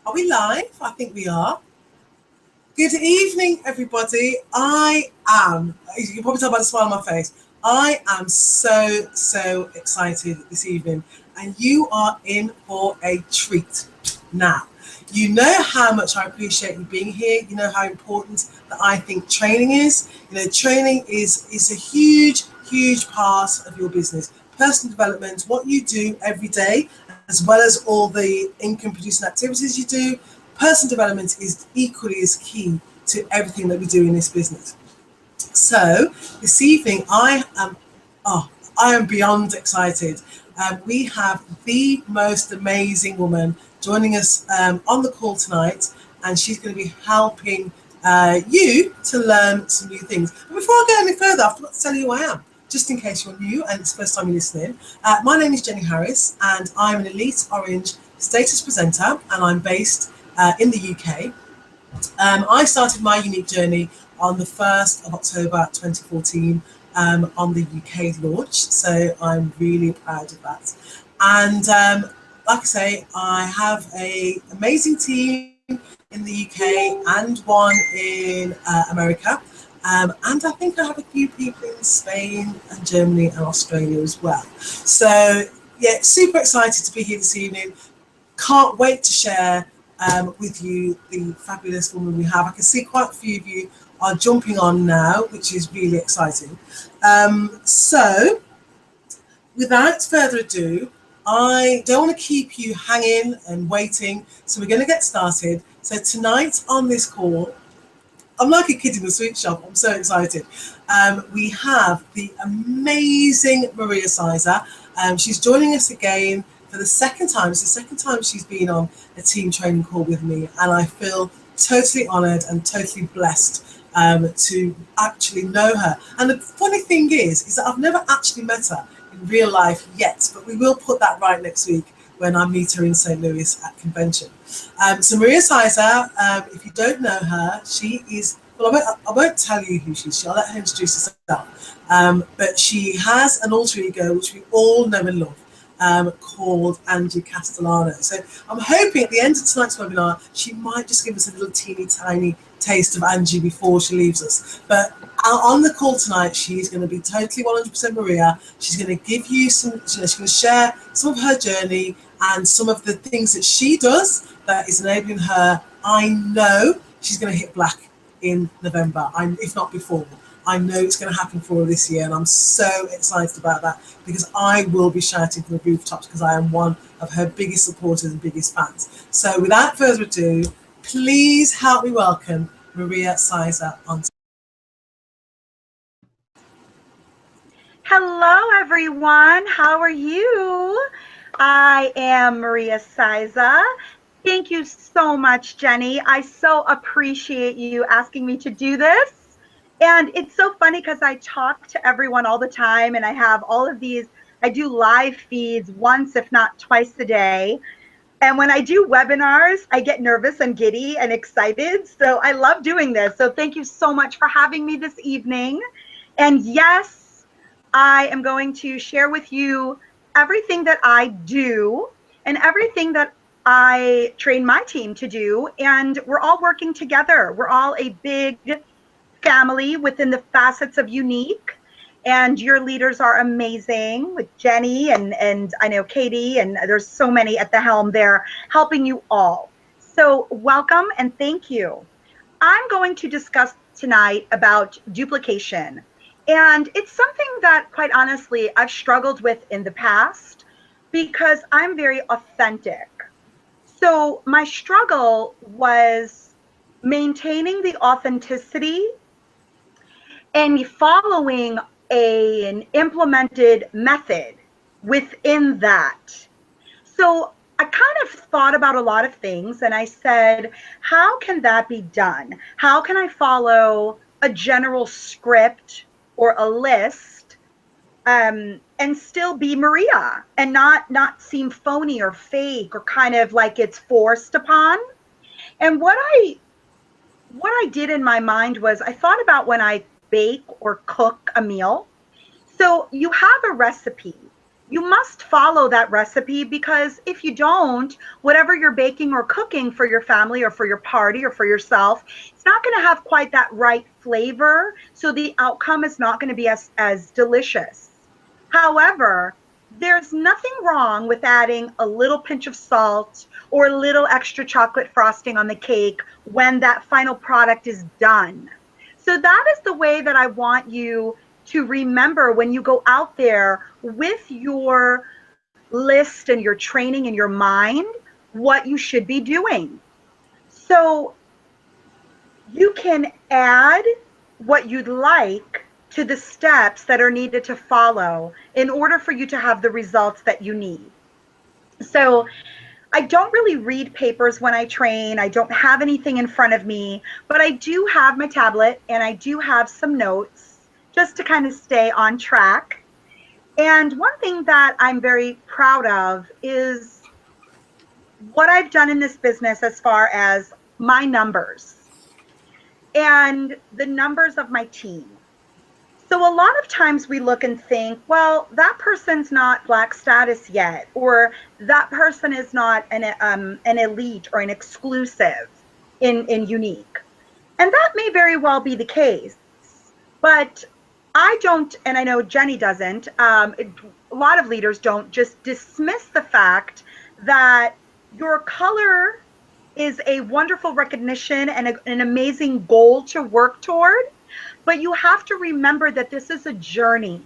Are we live? I think we are. Good evening, everybody. You can probably tell by the smile on my face, I am so excited this evening, and you are in for a treat. Now, you know how much I appreciate you being here. You know how important that I think training is. You know, training is a huge part of your business. Personal development, what you do every day, as well as all the income producing activities you do. Personal development is equally as key to everything that we do in this business. So this evening, I am beyond excited. We have the most amazing woman joining us on the call tonight, and she's going to be helping you to learn some new things. But before I go any further, I forgot to tell you who I am, just in case you're new and it's the first time you're listening. My name is Jenni Harris, and I'm an Elite Orange status presenter, and I'm based in the UK. I started my unique journey on the 1st of October 2014 on the UK launch, so I'm really proud of that. And like I say, I have an amazing team in the UK and one in America. And I think I have a few people in Spain and Germany and Australia as well. So yeah, super excited to be here this evening. Can't wait to share with you the fabulous woman we have. I can see quite a few of you are jumping on now, which is really exciting. So without further ado, I don't want to keep you hanging and waiting, so we're going to get started. So tonight on this call, I'm like a kid in the sweet shop. I'm so excited. We have the amazing Maria Cyza. She's joining us again for the second time. It's the second time she's been on a team training call with me, and I feel totally honoured and totally blessed to actually know her. And the funny thing is that I've never actually met her in real life yet, but we will put that right next week when I meet her in St. Louis at convention. So Maria Cyza, if you don't know her, she is, well, I won't tell you who she is. I'll let her introduce herself. But she has an alter ego, which we all know and love, called Angie Castellano. So I'm hoping at the end of tonight's webinar, she might just give us a little teeny tiny taste of Angie before she leaves us. But on the call tonight, she's going to be totally 100% Maria. She's going to give you some, she's going to share some of her journey and some of the things that she does that is enabling her. I know she's going to hit black in November, if not before. I know it's going to happen for her this year, and I'm so excited about that because I will be shouting from the rooftops because I am one of her biggest supporters and biggest fans. So without further ado, please help me welcome Maria Cyza on. Hello, everyone. How are you? I am Maria Cyza. Thank you so much, Jenny. I so appreciate you asking me to do this. And it's so funny because I talk to everyone all the time, and I have all of these, I do live feeds once, if not twice a day. And when I do webinars, I get nervous and giddy and excited. So I love doing this. So thank you so much for having me this evening. And yes, I am going to share with you everything that I do and everything that I train my team to do. And we're all working together. We're all a big family within the facets of unique. And your leaders are amazing with Jenny and I know Katie, and there's so many at the helm there helping you all. So welcome and thank you. I'm going to discuss tonight about duplication. And it's something that, quite honestly, I've struggled with in the past because I'm very authentic. So my struggle was maintaining the authenticity and following an implemented method within that. So I kind of thought about a lot of things and I said, how can that be done? How can I follow a general script or a list and still be Maria and not seem phony or fake or kind of like it's forced upon? And what I did in my mind was I thought about when I bake or cook a meal. So you have a recipe you must follow that recipe, because if you don't, whatever you're baking or cooking for your family or for your party or for yourself, it's not going to have quite that right flavor. So the outcome is not going to be as delicious. However, there's nothing wrong with adding a little pinch of salt or a little extra chocolate frosting on the cake when that final product is done. So that is the way that I want you to remember when you go out there with your list and your training in your mind what you should be doing. So you can add what you'd like to the steps that are needed to follow in order for you to have the results that you need. So I don't really read papers when I train. I don't have anything in front of me, but I do have my tablet and I do have some notes just to kind of stay on track. And one thing that I'm very proud of is what I've done in this business as far as my numbers and the numbers of my team. So a lot of times we look and think, well, that person's not Black status yet, or that person is not an elite or an exclusive in unique. And that may very well be the case. But I don't, and I know Jenni doesn't, a lot of leaders don't just dismiss the fact that your color is a wonderful recognition and an amazing goal to work toward. But you have to remember that this is a journey.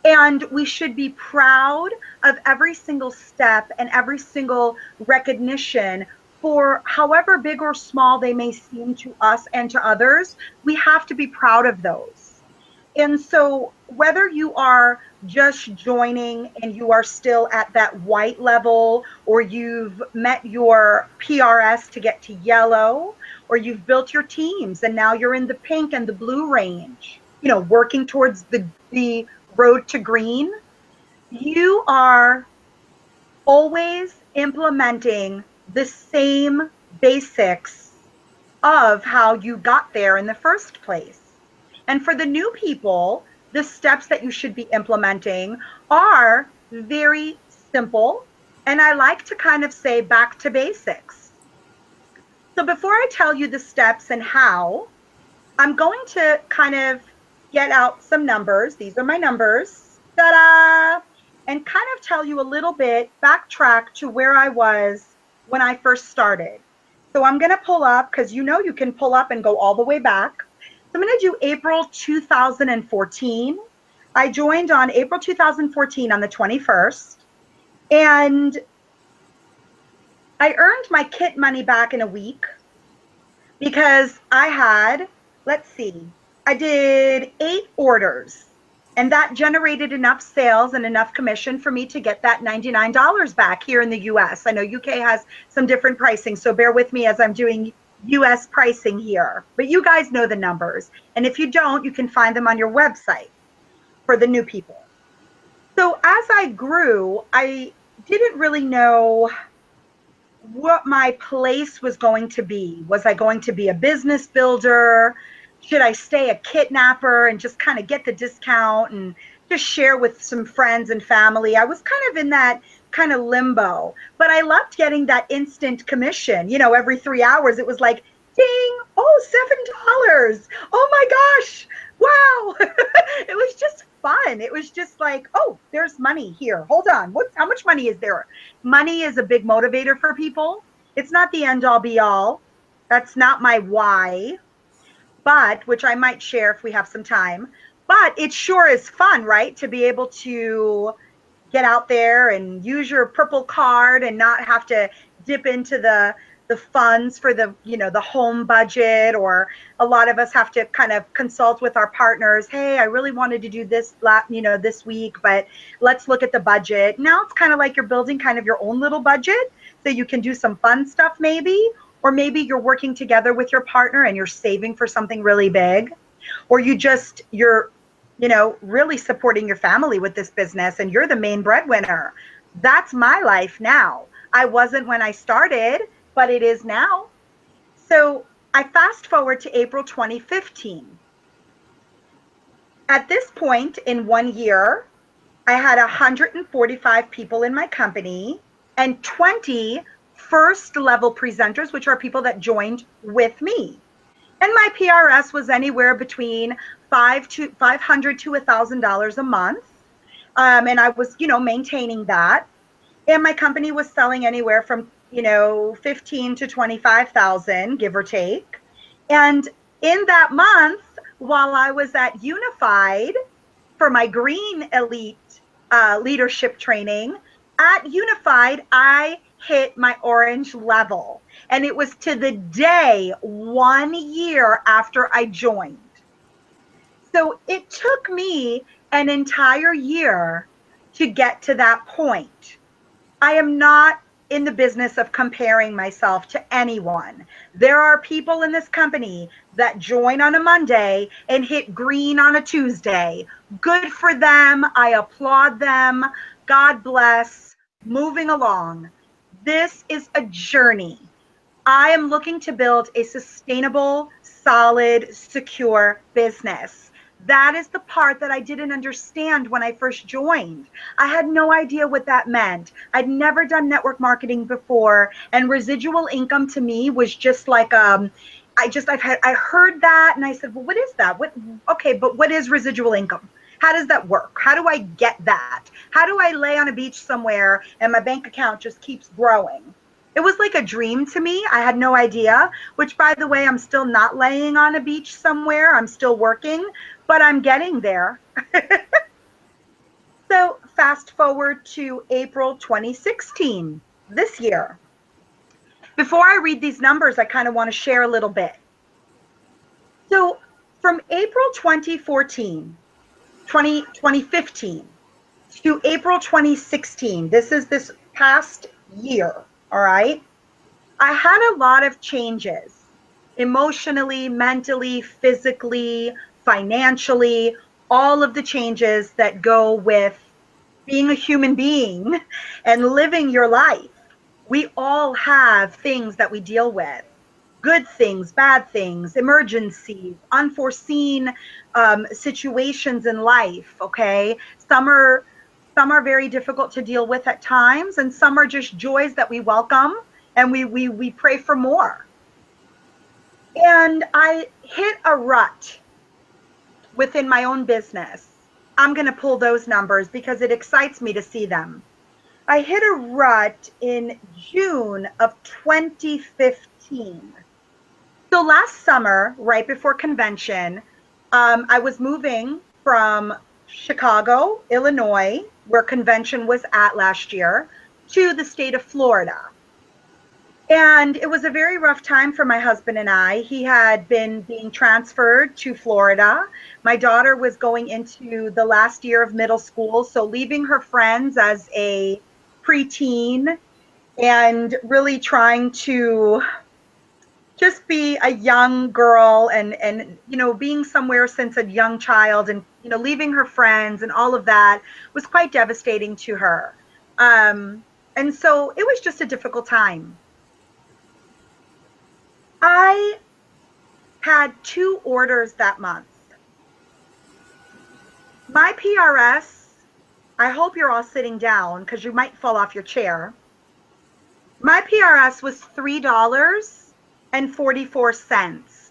And we should be proud of every single step and every single recognition for however big or small they may seem to us and to others. We have to be proud of those. And so, whether you are just joining and you are still at that white level, or you've met your PRS to get to yellow, or you've built your teams and now you're in the pink and the blue range, working towards the road to green, you are always implementing the same basics of how you got there in the first place. And for the new people, the steps that you should be implementing are very simple. And I like to kind of say back to basics. So before I tell you the steps and how, I'm going to kind of get out some numbers. These are my numbers. Ta-da! And kind of tell you a little bit, backtrack to where I was when I first started. So I'm going to pull up, because you can pull up and go all the way back. So I'm going to do April 2014. I joined on April 2014 on the 21st. And I earned my kit money back in a week because I had, let's see, I did 8 orders. And that generated enough sales and enough commission for me to get that $99 back here in the US. I know UK has some different pricing, so bear with me as I'm doing US pricing here. But you guys know the numbers. And if you don't, you can find them on your website for the new people. So as I grew, I didn't really know what my place was going to be. Was I going to be a business builder? Should I stay a kidnapper and just kind of get the discount and just share with some friends and family? I was kind of in that kind of limbo, but I loved getting that instant commission. Every 3 hours it was like, ding, oh, $7. Oh my gosh, wow. It was just fun. It was just like, oh, there's money here. Hold on. How much money is there? Money is a big motivator for people. It's not the end all be all. That's not my why, but which I might share if we have some time. But it sure is fun, right? To be able to get out there and use your purple card and not have to dip into the funds for the home budget, or a lot of us have to kind of consult with our partners. Hey, I really wanted to do this this week, but let's look at the budget. Now it's kind of like you're building kind of your own little budget so you can do some fun stuff maybe, or maybe you're working together with your partner and you're saving for something really big, or you're really supporting your family with this business and you're the main breadwinner. That's my life now. I wasn't when I started, but it is now. So I fast forward to April 2015. At this point in 1 year, I had 145 people in my company and 20 first level presenters, which are people that joined with me. And my PRS was anywhere between $500 to $1,000 a month. And I was, maintaining that. And my company was selling anywhere from, 15 to 25,000, give or take. And in that month, while I was at Unified for my green elite leadership training, at Unified, I hit my orange level. And it was to the day 1 year after I joined. So it took me an entire year to get to that point. I am not in the business of comparing myself to anyone. There are people in this company that join on a Monday and hit green on a Tuesday. Good for them. I applaud them. God bless. Moving along. This is a journey. I am looking to build a sustainable, solid, secure business. That is the part that I didn't understand when I first joined. I had no idea what that meant. I'd never done network marketing before, and residual income to me was just like I heard that and I said, well, what is that? Okay, but what is residual income? How does that work? How do I get that? How do I lay on a beach somewhere and my bank account just keeps growing? It was like a dream to me. I had no idea, which, by the way, I'm still not laying on a beach somewhere. I'm still working, but I'm getting there. So fast forward to April 2016, this year. Before I read these numbers, I kind of want to share a little bit. So from April 2015 to April 2016, this is this past year, all right? I had a lot of changes emotionally, mentally, physically, financially, all of the changes that go with being a human being and living your life. We all have things that we deal with, good things, bad things, emergencies, unforeseen situations in life. Okay. Some are very difficult to deal with at times, and some are just joys that we welcome and we pray for more. And I hit a rut within my own business. I'm going to pull those numbers because it excites me to see them. I hit a rut in June of 2015. So last summer, right before convention, I was moving from Chicago, Illinois, where convention was at last year, to the state of Florida. And it was a very rough time for my husband and I. He had been being transferred to Florida. My daughter was going into the last year of middle school, so leaving her friends as a preteen and really trying to just be a young girl and being somewhere since a young child and leaving her friends and all of that was quite devastating to her. And so it was just a difficult time. I had 2 orders that month. My PRS, I hope you're all sitting down because you might fall off your chair. My PRS was $3.44.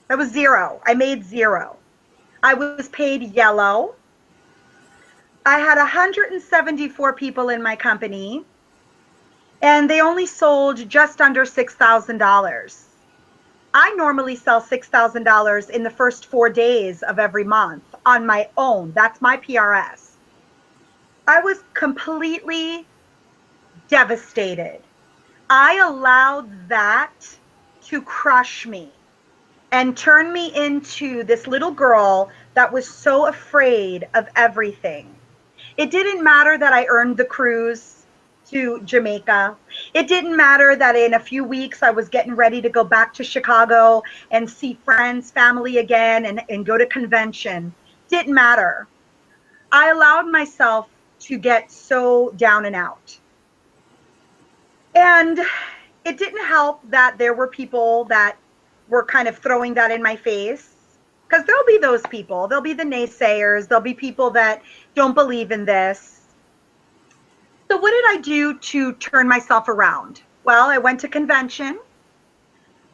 That was zero. I made zero. I was paid yellow. I had 174 people in my company, and they only sold just under $6,000. I normally sell $6,000 in the first 4 days of every month on my own. That's my PRS. I was completely devastated. I allowed that to crush me and turn me into this little girl that was so afraid of everything. It didn't matter that I earned the cruise to Jamaica. It didn't matter that in a few weeks I was getting ready to go back to Chicago and see friends, family again, and go to convention. Didn't matter. I allowed myself to get so down and out. And it didn't help that there were people that were kind of throwing that in my face. Because there'll be those people. There'll be the naysayers. There'll be people that don't believe in this. So what did I do to turn myself around? Well, I went to convention.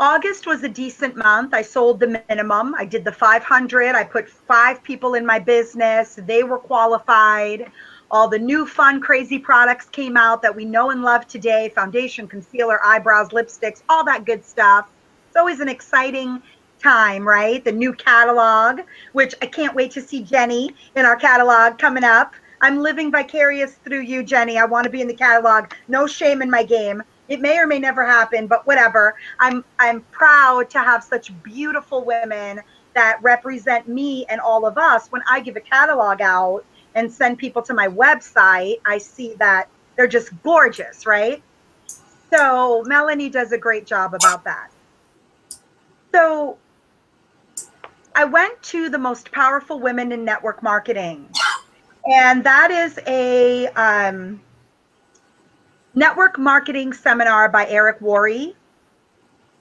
August was a decent month. I sold the minimum. I did the 500. I put 5 people in my business. They were qualified. All the new fun, crazy products came out that we know and love today. Foundation, concealer, eyebrows, lipsticks, all that good stuff. It's always an exciting time, right? The new catalog, which I can't wait to see Jenni in our catalog coming up. I'm living vicarious through you, Jenni. I want to be in the catalog. No shame in my game. It may or may never happen, but whatever. I'm proud to have such beautiful women that represent me and all of us. When I give a catalog out and send people to my website, I see that they're just gorgeous, right? So Melanie does a great job about that. So I went to the Most Powerful Women in Network Marketing, and that is a network marketing seminar by Eric Worre.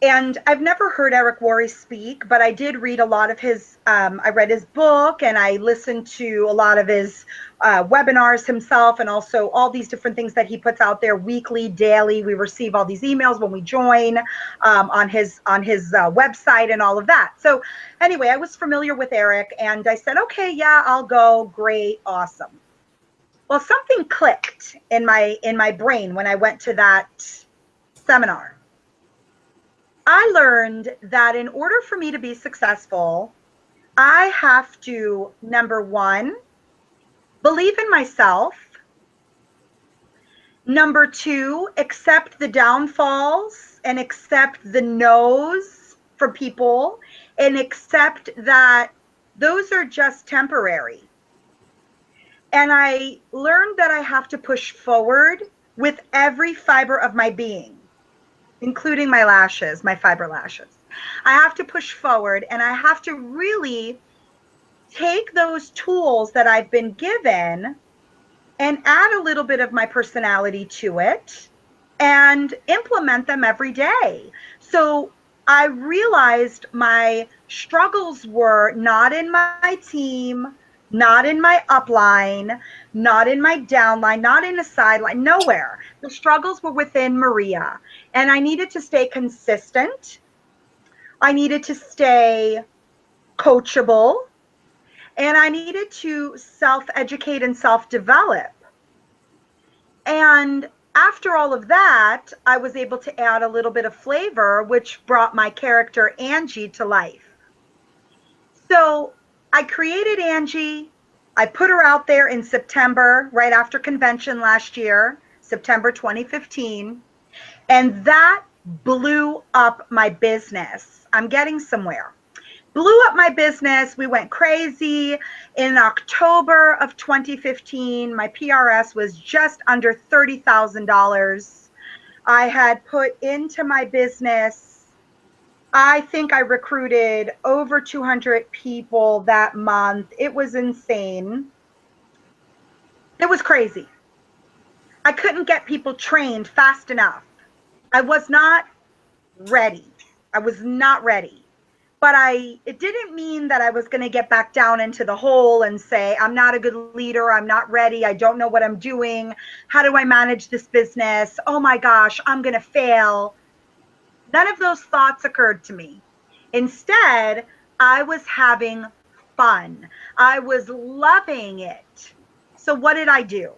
And I've never heard Eric Worre speak, but I did read a lot of his, I read his book and I listened to a lot of his webinars himself, and also all these different things that he puts out there weekly, daily. We receive all these emails when we join on his website and all of that. So anyway, I was familiar with Eric and I said, okay, yeah, I'll go. Great. Awesome. Well, something clicked in my brain when I went to that seminar. I learned that in order for me to be successful, I have to, number one, believe in myself. Number two, accept the downfalls and accept the no's for people and accept that those are just temporary. And I learned that I have to push forward with every fiber of my being, including my lashes, my fiber lashes. I have to push forward and I have to really take those tools that I've been given and add a little bit of my personality to it and implement them every day. So I realized my struggles were not in my team, not in my upline, not in my downline, not in a sideline, nowhere. The struggles were within Maria. And I needed to stay consistent. I needed to stay coachable. And I needed to self-educate and self-develop. And after all of that, I was able to add a little bit of flavor, which brought my character Angie to life. So I created Angie. I put her out there in September, right after convention last year, September 2015. And that blew up my business. I'm getting somewhere. Blew up my business. We went crazy. In October of 2015, my PRS was just under $30,000. I had put into my business, I think I recruited over 200 people that month. It was insane. It was crazy. I couldn't get people trained fast enough. I was not ready. I was not ready. But it didn't mean that I was going to get back down into the hole and say, I'm not a good leader. I'm not ready. I don't know what I'm doing. How do I manage this business? Oh my gosh, I'm going to fail. None of those thoughts occurred to me. Instead, I was having fun. I was loving it. So what did I do?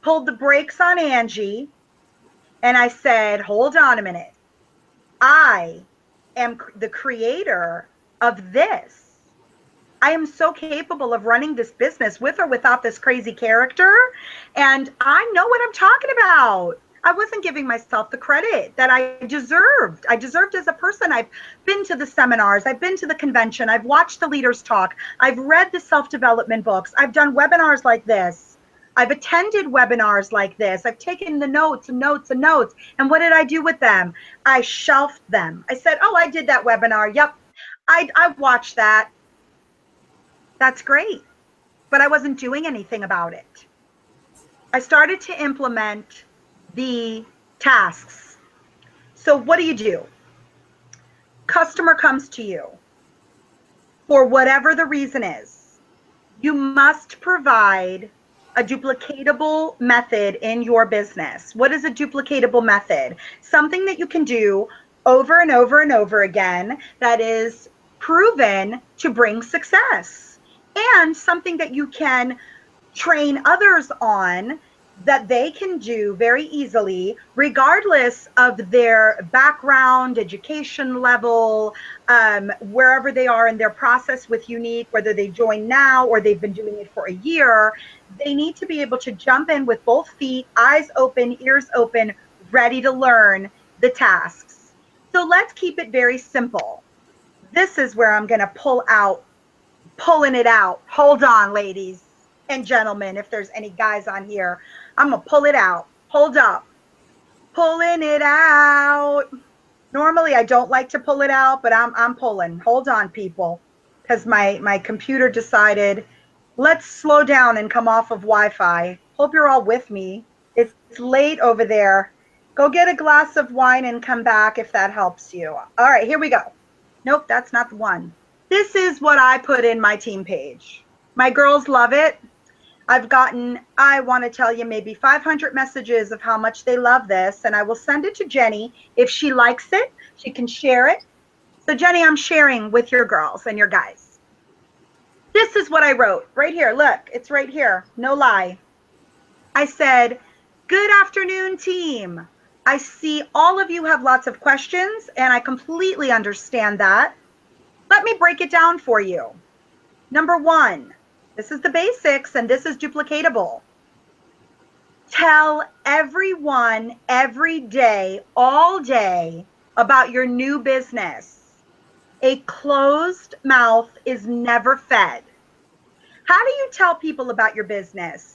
Pulled the brakes on Angie and I said, hold on a minute. I am the creator of this. I am so capable of running this business with or without this crazy character. And I know what I'm talking about. I wasn't giving myself the credit that I deserved. I deserved as a person. I've been to the seminars. I've been to the convention. I've watched the leaders talk. I've read the self-development books. I've done webinars like this. I've attended webinars like this. I've taken the notes and notes and notes. And what did I do with them? I shelved them. I said, oh, I did that webinar. Yep. I watched that. That's great. But I wasn't doing anything about it. I started to implement the tasks. So what do? Customer comes to you. for whatever the reason is, you must provide a duplicatable method in your business. What is a duplicatable method? Something that you can do over and over and over again that is proven to bring success, and something that you can train others on that they can do very easily, regardless of their background, education level, wherever they are in their process with Unique, whether they join now or they've been doing it for a year. They need to be able to jump in with both feet, eyes open, ears open, ready to learn the tasks. So let's keep it very simple. This is where I'm going to pulling it out. Hold on, ladies and gentlemen, if there's any guys on here, I'm gonna pull it out. Hold up. Pulling it out. Normally I don't like to pull it out, but I'm pulling. Hold on, people, because my computer decided, let's slow down and come off of Wi-Fi. Hope you're all with me. It's late over there. Go get a glass of wine and come back if that helps you. All right, here we go. Nope, that's not the one. This is what I put in my team page. My girls love it. I've gotten, I want to tell you, maybe 500 messages of how much they love this, and I will send it to Jenni. If she likes it, she can share it. So Jenni, I'm sharing with your girls and your guys. This is what I wrote right here. Look, it's right here. No lie. I said, good afternoon, team. I see all of you have lots of questions, and I completely understand that. Let me break it down for you. Number one, this is the basics, and this is duplicatable. Tell everyone every day, all day, about your new business. A closed mouth is never fed. How do you tell people about your business?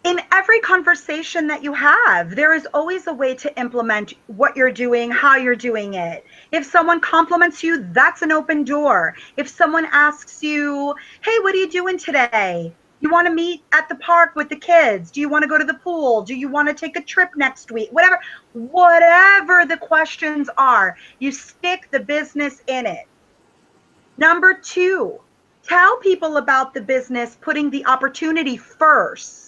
In every conversation that you have, there is always a way to implement what you're doing, how you're doing it. If someone compliments you, that's an open door. If someone asks you, hey, what are you doing today? You want to meet at the park with the kids? Do you want to go to the pool? Do you want to take a trip next week? Whatever the questions are, you stick the business in it. Number two, tell people about the business putting the opportunity first.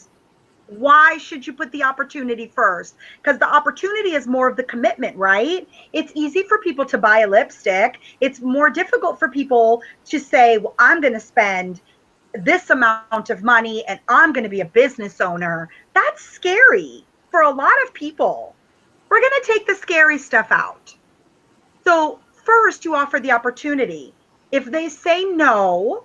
Why should you put the opportunity first? Because the opportunity is more of the commitment, right? It's easy for people to buy a lipstick. It's more difficult for people to say, well, I'm going to spend this amount of money and I'm going to be a business owner. That's scary for a lot of people. We're going to take the scary stuff out. So first you offer the opportunity. If they say no,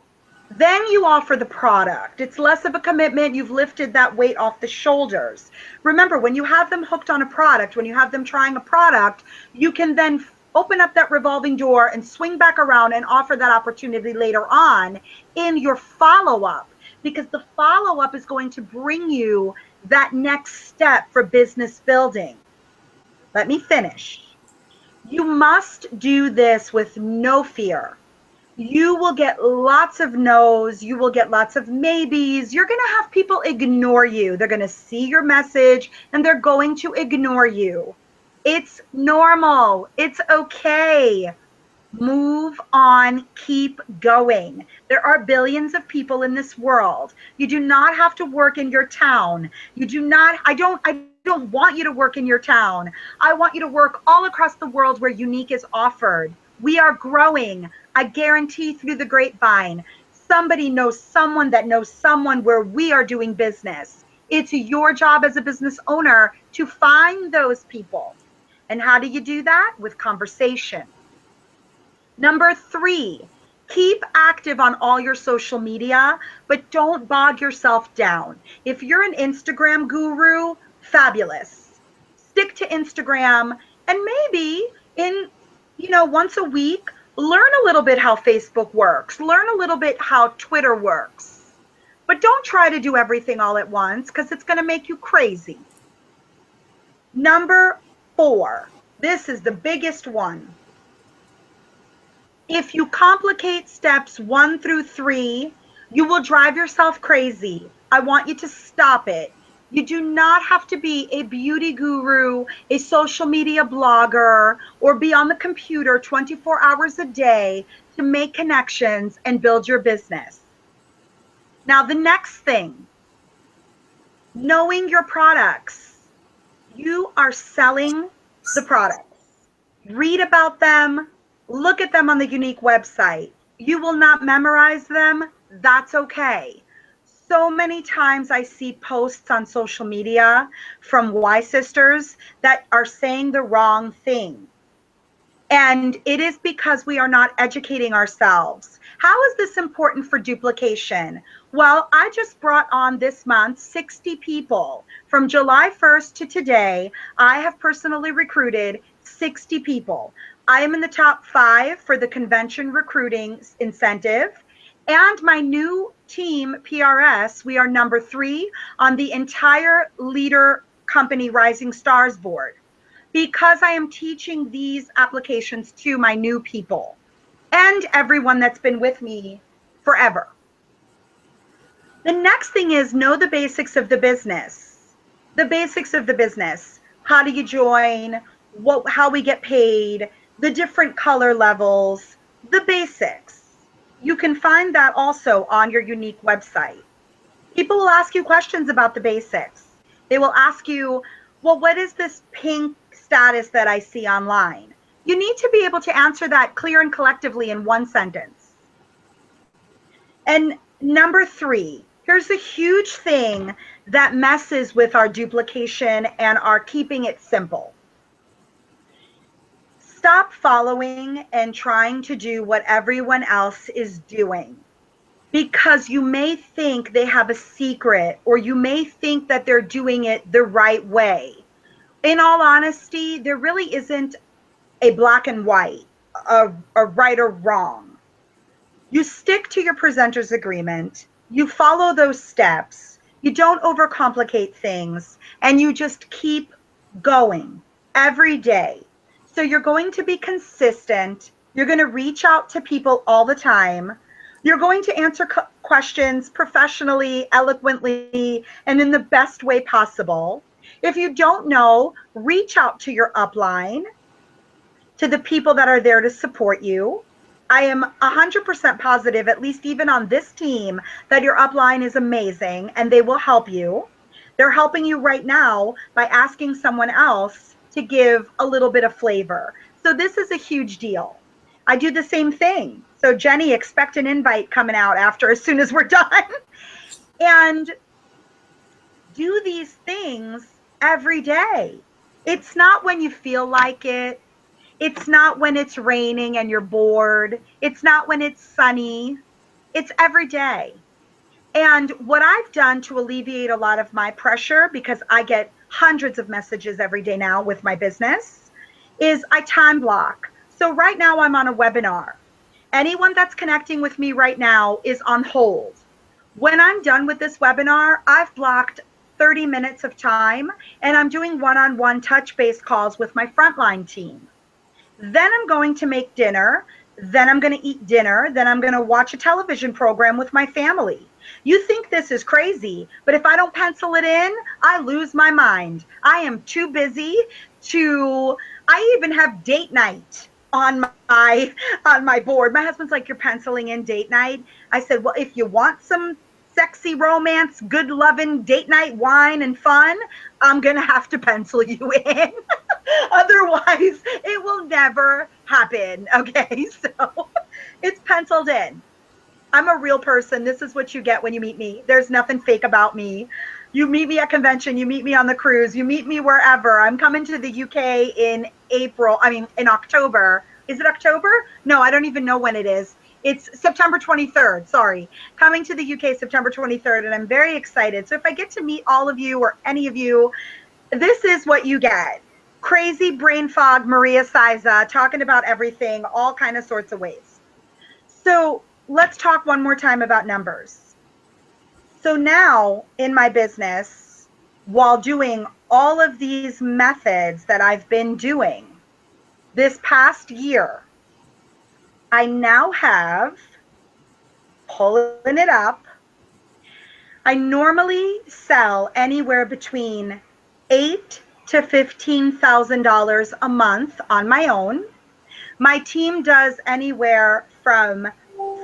then you offer the product. It's less of a commitment. You've lifted that weight off the shoulders. Remember, when you have them hooked on a product, when you have them trying a product, you can then open up that revolving door and swing back around and offer that opportunity later on in your follow-up, because the follow-up is going to bring you that next step for business building. Let me finish. You must do this with no fear. You will get lots of no's. You will get lots of maybes. You're going to have people ignore you. They're going to see your message and they're going to ignore you. It's normal. It's okay. Move on. Keep going. There are billions of people in this world. You do not have to work in your town. You do not, I don't want you to work in your town. I want you to work all across the world where Unique is offered. We are growing. I guarantee through the grapevine, somebody knows someone that knows someone where we are doing business. It's your job as a business owner to find those people. And how do you do that? With conversation. Number three, keep active on all your social media, but don't bog yourself down. If you're an Instagram guru, fabulous. Stick to Instagram, and maybe once a week, learn a little bit how Facebook works. Learn a little bit how Twitter works. But don't try to do everything all at once, because it's going to make you crazy. Number four, this is the biggest one. If you complicate steps 1 through 3, you will drive yourself crazy. I want you to stop it. You do not have to be a beauty guru, a social media blogger, or be on the computer 24 hours a day to make connections and build your business. Now, the next thing, knowing your products. You are selling the products. Read about them, look at them on the unique website. You will not memorize them. That's okay. So many times I see posts on social media from Y sisters that are saying the wrong thing. And it is because we are not educating ourselves. How is this important for duplication? Well, I just brought on this month 60 people. From July 1st to today, I have personally recruited 60 people. I am in the top 5 for the convention recruiting incentive. And my new team, PRS, we are number 3 on the entire Leader Company Rising Stars board, because I am teaching these applications to my new people and everyone that's been with me forever. The next thing is know the basics of the business. The basics of the business. How do you join? How we get paid, the different color levels, the basics. You can find that also on your unique website. People will ask you questions about the basics. They will ask you, well, what is this pink status that I see online? You need to be able to answer that clear and collectively in one sentence. And number 3, here's a huge thing that messes with our duplication and our keeping it simple. Stop following and trying to do what everyone else is doing, because you may think they have a secret, or you may think that they're doing it the right way. In all honesty, there really isn't a black and white, a right or wrong. You stick to your presenter's agreement, you follow those steps, you don't overcomplicate things, and you just keep going every day. So you're going to be consistent. You're going to reach out to people all the time. You're going to answer questions professionally, eloquently, and in the best way possible. If you don't know, reach out to your upline, to the people that are there to support you. I am 100% positive, at least even on this team, that your upline is amazing and they will help you. They're helping you right now by asking someone else to give a little bit of flavor. So this is a huge deal. I do the same thing. So Jenni, expect an invite coming out as soon as we're done. And do these things every day. It's not when you feel like it. It's not when it's raining and you're bored. It's not when it's sunny. It's every day. And what I've done to alleviate a lot of my pressure, because I get hundreds of messages every day now with my business, is I time block. So right now I'm on a webinar. Anyone that's connecting with me right now is on hold. When I'm done with this webinar, I've blocked 30 minutes of time, and I'm doing one-on-one touch-base calls with my frontline team. Then I'm going to make dinner. Then I'm going to eat dinner. Then I'm going to watch a television program with my family. You think this is crazy, but if I don't pencil it in, I lose my mind. I am too busy I even have date night on my board. My husband's like, you're penciling in date night? I said, well, if you want some sexy romance, good loving date night wine and fun, I'm going to have to pencil you in. Otherwise, it will never happen. Okay, so it's penciled in. I'm a real person. This is what you get when you meet me. There's nothing fake about me. You meet me at convention, you meet me on the cruise, you meet me wherever. I'm coming to the UK in October. Is it October? No, I don't even know when it is. It's September 23rd, sorry. Coming to the UK September 23rd, and I'm very excited. So if I get to meet all of you or any of you, this is what you get. Crazy brain fog Maria Cyza, talking about everything, all kind of sorts of ways. So let's talk one more time about numbers. So now in my business, while doing all of these methods that I've been doing this past year, I now have, pulling it up, I normally sell anywhere between $8,000 to $15,000 a month on my own. My team does anywhere from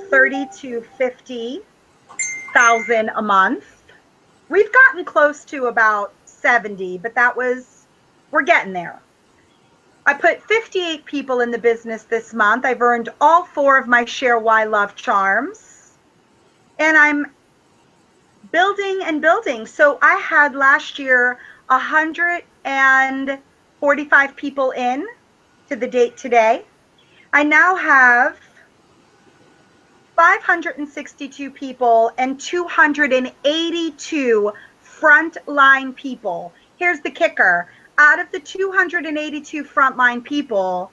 30 to 50,000 a month. We've gotten close to about 70, but we're getting there. I put 58 people in the business this month. I've earned all 4 of my Share Why Love charms. And I'm building and building. So I had last year 145 people in to the date today. I now have 562 people and 282 frontline people. Here's the kicker. Out of the 282 frontline people,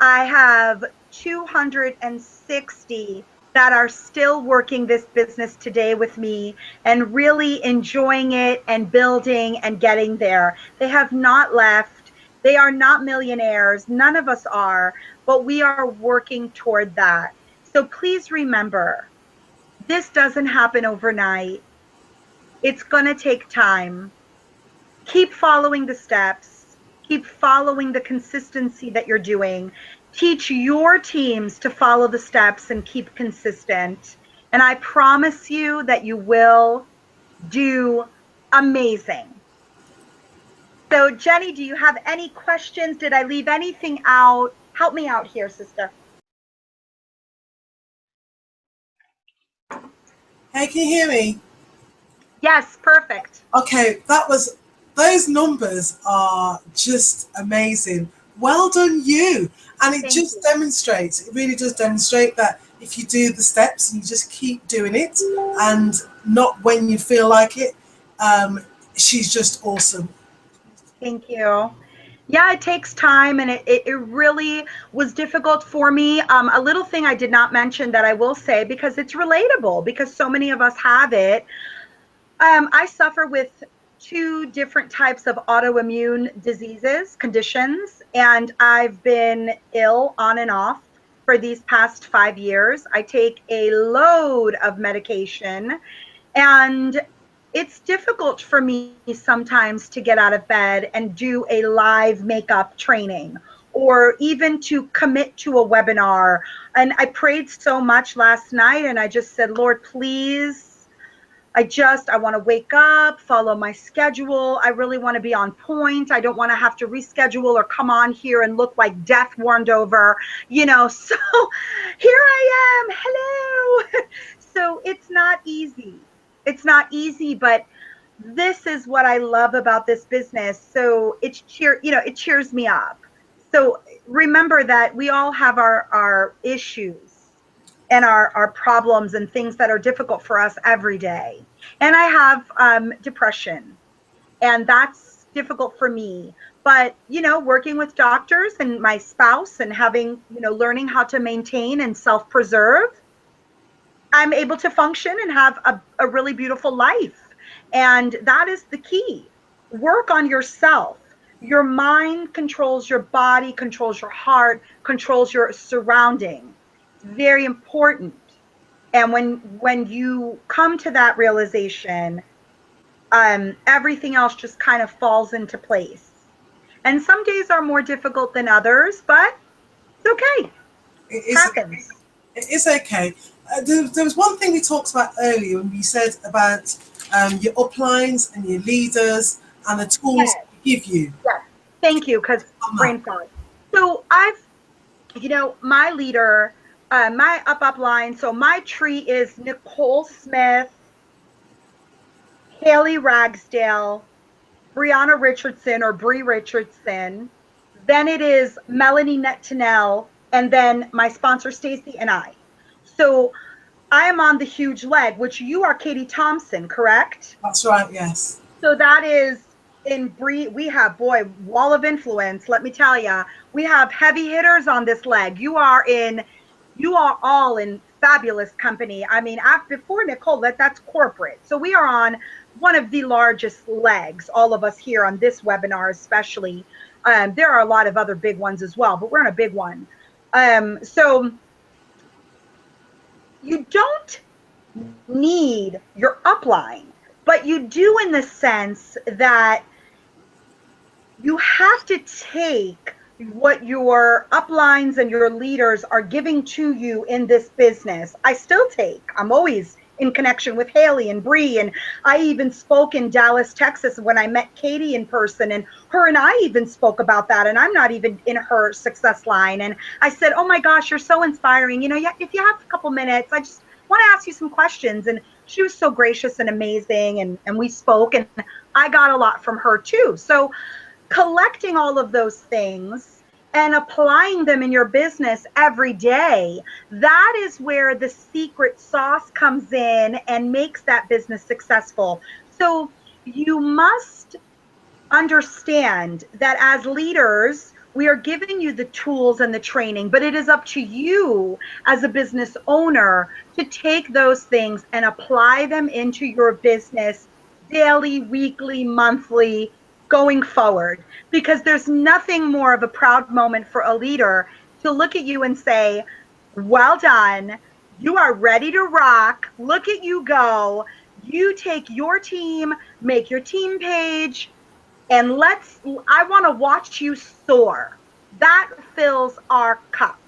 I have 260 that are still working this business today with me and really enjoying it and building and getting there. They have not left. They are not millionaires. None of us are, but we are working toward that. So please remember, this doesn't happen overnight. It's going to take time. Keep following the steps. Keep following the consistency that you're doing. Teach your teams to follow the steps and keep consistent. And I promise you that you will do amazing. So Jenni, do you have any questions? Did I leave anything out? Help me out here, sister. Hey, can you hear me? Yes, perfect. Okay, those numbers are just amazing. Well done, you. And it demonstrates, it really does demonstrate that if you do the steps and you just keep doing it and not when you feel like it, she's just awesome. Thank you. Yeah, it takes time, and it really was difficult for me. A little thing I did not mention that I will say, because it's relatable, because so many of us have it. I suffer with 2 different types of autoimmune conditions, and I've been ill on and off for these past 5 years. I take a load of medication, and it's difficult for me sometimes to get out of bed and do a live makeup training or even to commit to a webinar. And I prayed so much last night, and I just said, Lord, please, I want to wake up, follow my schedule. I really want to be on point. I don't want to have to reschedule or come on here and look like death warmed over, so here I am. Hello. So it's not easy. It's not easy, but this is what I love about this business. So it cheers me up. So remember that we all have our issues and our problems and things that are difficult for us every day. And I have depression, and that's difficult for me. But, working with doctors and my spouse and having, learning how to maintain and self-preserve, I'm able to function and have a really beautiful life. And that is the key. Work on yourself. Your mind controls your body, controls your heart, controls your surrounding. It's very important. And when you come to that realization, everything else just kind of falls into place. And some days are more difficult than others, but it's okay. It happens. It is okay. There was one thing we talked about earlier when we said about your uplines and your leaders and the tools we give you. Yes. Thank you, because brain fog. So my leader, my upline, so my tree is Nicole Smith, Haley Ragsdale, Brianna Richardson or Bree Richardson. Then it is Melanie Netanel, and then my sponsor Stacy and I. So I am on the huge leg, which you are Katie Thompson, correct? That's right, yes. So that is in Bree. We have, wall of influence. Let me tell you, we have heavy hitters on this leg. You are all in fabulous company. I mean, before Nicole, that's corporate. So we are on one of the largest legs, all of us here on this webinar, especially. There are a lot of other big ones as well, but we're on a big one. So you don't need your upline, but you do in the sense that you have to take what your uplines and your leaders are giving to you in this business, I still take. I'm always in connection with Haley and Bree. And I even spoke in Dallas, Texas when I met Katie in person. And her and I even spoke about that. And I'm not even in her success line. And I said, oh my gosh, you're so inspiring. You know, if you have a couple minutes, I just want to ask you some questions. And she was so gracious and amazing. And we spoke, and I got a lot from her too. So collecting all of those things and applying them in your business every day, that is where the secret sauce comes in and makes that business successful. So you must understand that as leaders, we are giving you the tools and the training, but it is up to you as a business owner to take those things and apply them into your business daily, weekly, monthly, going forward. Because there's nothing more of a proud moment for a leader to look at you and say, well done. You are ready to rock. Look at you go. You take your team, make your team page, and I want to watch you soar. That fills our cup.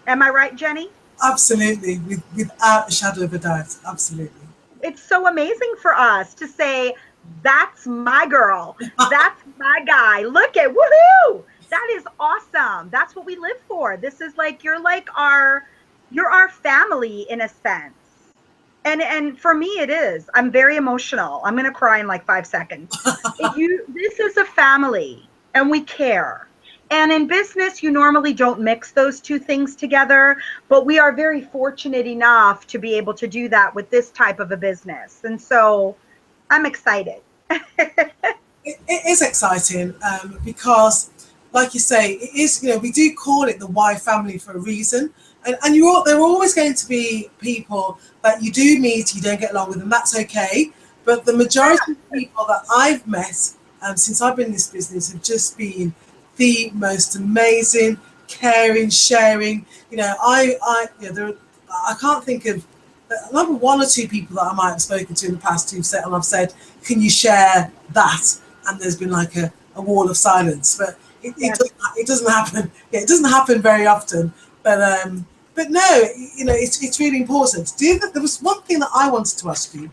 Am I right, Jenni? Absolutely, without a shadow of a doubt. Absolutely. It's so amazing for us to say, that's my girl. That's my guy. Look at, woohoo. That is awesome. That's what we live for. This is like, you're our family in a sense. And for me, it is. I'm very emotional. I'm going to cry in like 5 seconds. This is a family, and we care. And in business, you normally don't mix those two things together, but we are very fortunate enough to be able to do that with this type of a business. And so I'm excited. It is exciting because, like you say, it is. You know, we do call it the Y family for a reason, and there are always going to be people that you do meet, you don't get along with, and that's okay. But the majority of people that I've met since I've been in this business have just been the most amazing, caring, sharing. You know, I can't think of number one or two people that I might have spoken to in the past who've said, and I've said, can you share that? And there's been like a wall of silence, but it doesn't happen. Yeah, it doesn't happen very often. But no, you know, it's really important. There was one thing that I wanted to ask you.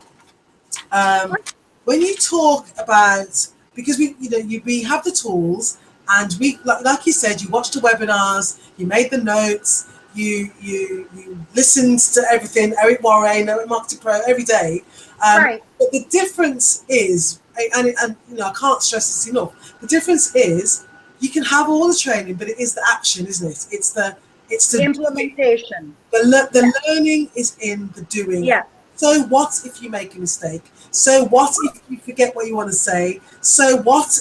When you talk about, because we have the tools, and we, like you said, you watched the webinars, you made the notes, you listened to everything, Eric Warren, Eric Marketing Pro, every day. Right. But the difference is, and you know, I can't stress this enough. The difference is, you can have all the training, but it is the action, isn't it? It's the implementation. The learning is in the doing. Yeah. So what if you make a mistake? So what if you forget what you want to say? So what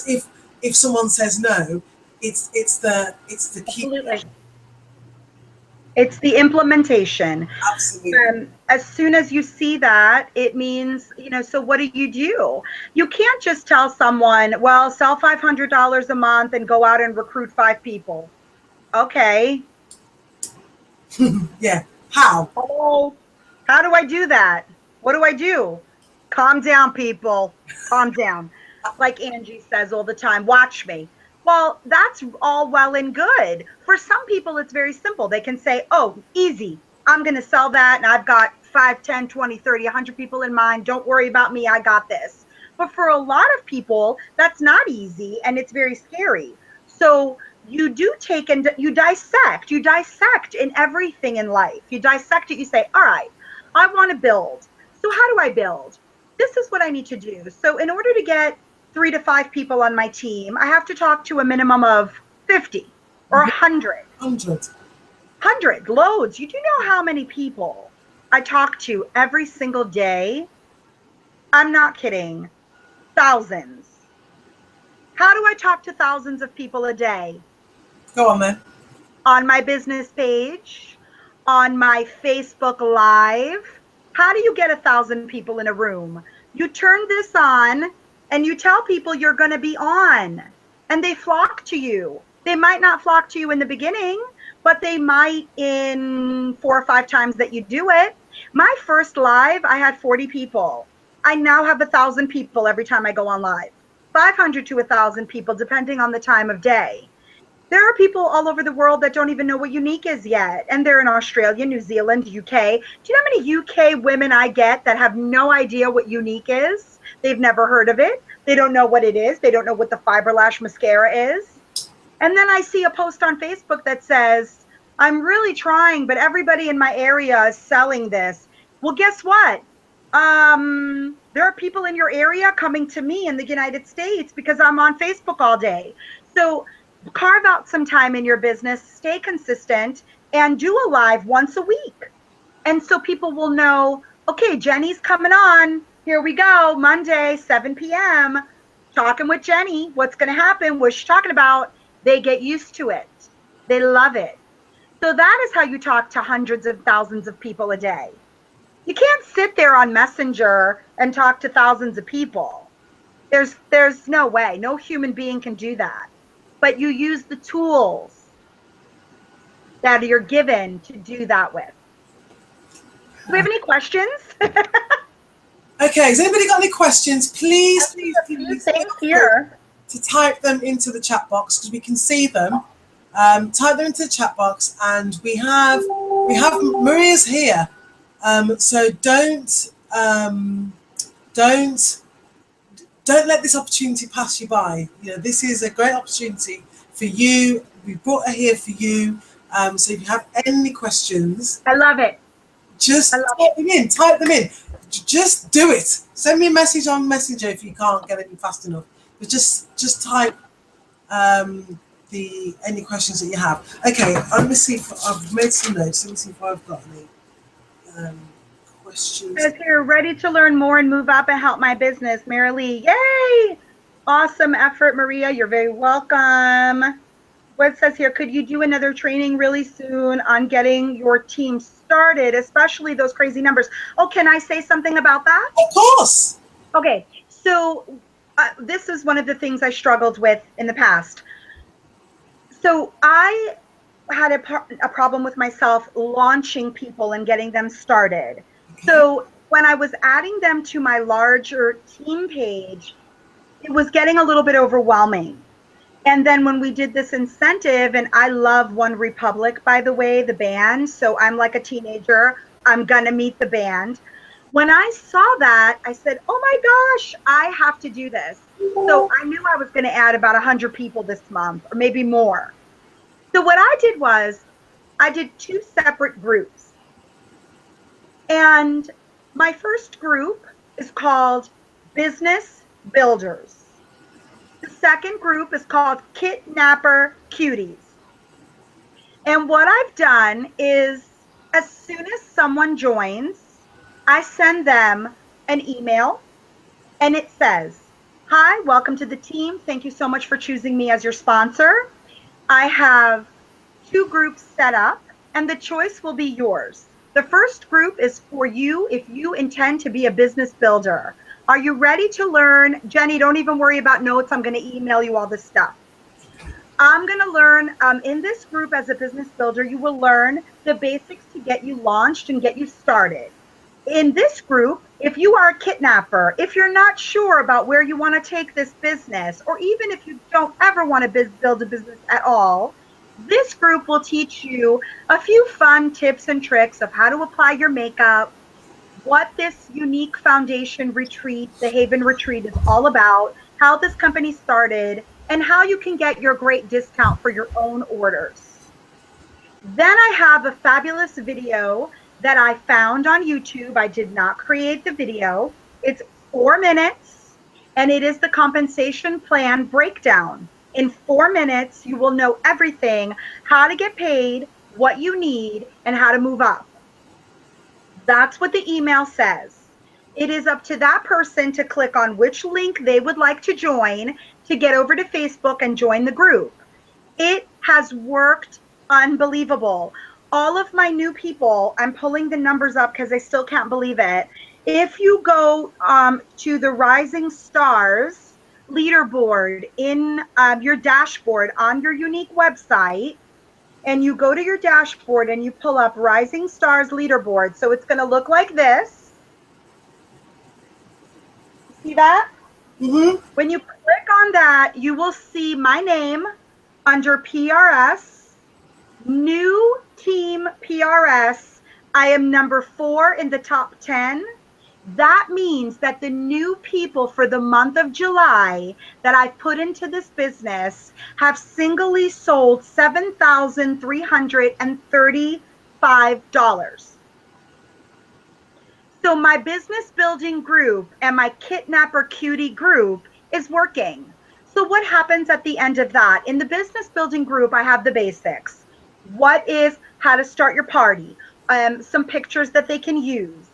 if someone says no? It's the key. Absolutely. It's the implementation. Absolutely. As soon as you see that, it means, you know, so what do? You can't just tell someone, well, sell $500 a month and go out and recruit 5 people. Okay. Yeah. How? Oh, how do I do that? What do I do? Calm down, people. Calm down. Like Angie says all the time, watch me. Well, that's all well and good. For some people, it's very simple. They can say, oh, easy. I'm going to sell that, and I've got 5, 10, 20, 30, 100 people in mind. Don't worry about me. I got this. But for a lot of people, that's not easy, and it's very scary. So you do take and you dissect in everything in life. You dissect it. You say, all right, I want to build. So how do I build? This is what I need to do. So in order to get 3 to 5 people on my team, I have to talk to a minimum of 50 or 100. 100, loads. You do know how many people I talk to every single day? I'm not kidding. Thousands. How do I talk to thousands of people a day? Go on then. On my business page, on my Facebook Live. How do you get 1,000 people in a room? You turn this on and you tell people you're going to be on, and they flock to you. They might not flock to you in the beginning, but they might in 4 or 5 times that you do it. My first live, I had 40 people. I now have 1,000 people every time I go on live. 500 to 1,000 people, depending on the time of day. There are people all over the world that don't even know what unique is yet. And they're in Australia, New Zealand, UK. Do you know how many UK women I get that have no idea what unique is? They've never heard of it. They don't know what it is. They don't know what the fiber lash mascara is. And then I see a post on Facebook that says, I'm really trying, but everybody in my area is selling this. Well, guess what? There are people in your area coming to me in the United States because I'm on Facebook all day. So carve out some time in your business, stay consistent, and do a live once a week. And so people will know, okay, Jenni's coming on. Here we go, Monday, 7 p.m. Talking with Jenni. What's going to happen? What's she talking about? They get used to it. They love it. So that is how you talk to hundreds of thousands of people a day. You can't sit there on Messenger and talk to thousands of people. There's no way. No human being can do that. But you use the tools that you're given to do that with. Do we have any questions? Okay, has anybody got any questions? Please here to type them into the chat box because we can see them. Type them into the chat box, and we have Maria's here. So don't let this opportunity pass you by. You know, this is a great opportunity for you. We brought her here for you. So if you have any questions, I love it. Just type them in. Type them in. Just do it. Send me a message on Messenger if you can't get it fast enough. But just type any questions that you have. Okay, let me see if I've made some notes. Let me see if I've got any questions. It says here, ready to learn more and move up and help my business. Mary Lee, yay! Awesome effort, Maria. You're very welcome. What it says here, could you do another training really soon on getting your team started, especially those crazy numbers? Oh, can I say something about that? Of course. Okay, so this is one of the things I struggled with in the past. So I had a problem with myself launching people and getting them started. Okay. So when I was adding them to my larger team page, it was getting a little bit overwhelming. And then when we did this incentive, and I love One Republic, by the way, the band. So I'm like a teenager. I'm going to meet the band. When I saw that, I said, oh my gosh, I have to do this. So I knew I was going to add about 100 people this month, or maybe more. So what I did was I did 2 separate groups. And my first group is called Business Builders. The second group is called Kidnapper Cuties. And what I've done is, as soon as someone joins, I send them an email, and it says, hi, welcome to the team. Thank you so much for choosing me as your sponsor. I have 2 groups set up, and the choice will be yours. The first group is for you if you intend to be a business builder. Are you ready to learn? Jenni, don't even worry about notes. I'm going to email you all this stuff. I'm going to learn in this group as a business builder, you will learn the basics to get you launched and get you started. In this group, if you are a kidnapper, if you're not sure about where you want to take this business, or even if you don't ever want to build a business at all, this group will teach you a few fun tips and tricks of how to apply your makeup, what this unique foundation retreat, the Haven Retreat, is all about, how this company started, and how you can get your great discount for your own orders. Then I have a fabulous video that I found on YouTube. I did not create the video. It's 4 minutes, and it is the compensation plan breakdown. In 4 minutes, you will know everything, how to get paid, what you need, and how to move up. That's what the email says. It is up to that person to click on which link they would like to join to get over to Facebook and join the group. It has worked unbelievable. All of my new people, I'm pulling the numbers up because I still can't believe it. If you go to the Rising Stars leaderboard in your dashboard on your unique website, and you go to your dashboard and you pull up Rising Stars leaderboard. So it's going to look like this. See that? Mm-hmm. When you click on that, you will see my name, under PRS, new team PRS, I am number 4 in the top 10. That means that the new people for the month of July that I've put into this business have singly sold $7,335. So my business building group and my kidnapper cutie group is working. So what happens at the end of that? In the business building group, I have the basics. What is how to start your party? Some pictures that they can use,